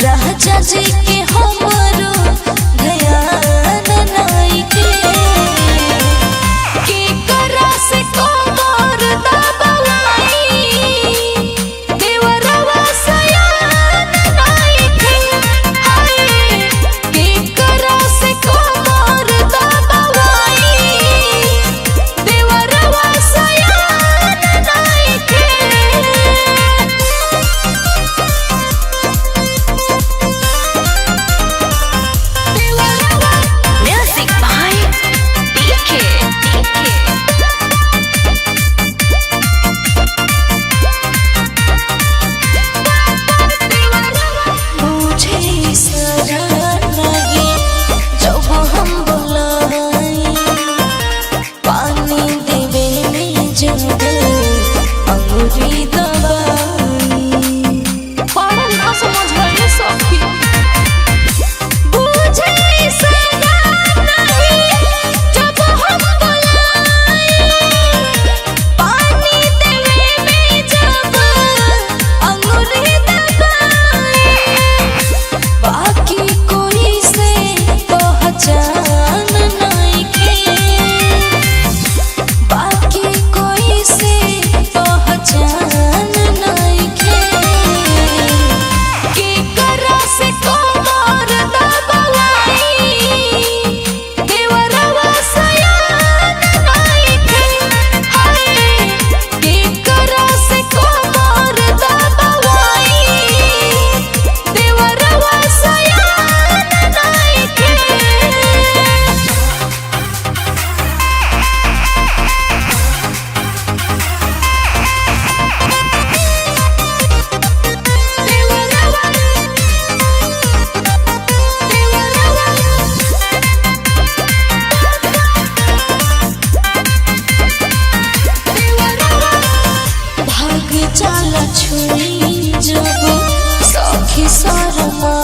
राजा जी के हमरो ध्यान नहीं के करा से कमर दबाई देवरवा सयान नहीं के करा से कमर दबाई देवरवा सयान नहीं Music by DK. मुझे इशारा लगे जब हम बुलाए पानी देवे में जब अंगूरी दबाई पढ़ल ना समझ गए सखी मुझे इशारा नहीं जब हम बुलाए पानी देवे में जब अंगूरी दबाई बाकी कोई से पहचान नहीं बाकी कोई से पहचान नहीं के करा से कमर दबाई देवरवा सयान नहीं के करा से कमर दबाई देवरवा सयान नहीं भाग चला छुई जब सखी शर्मा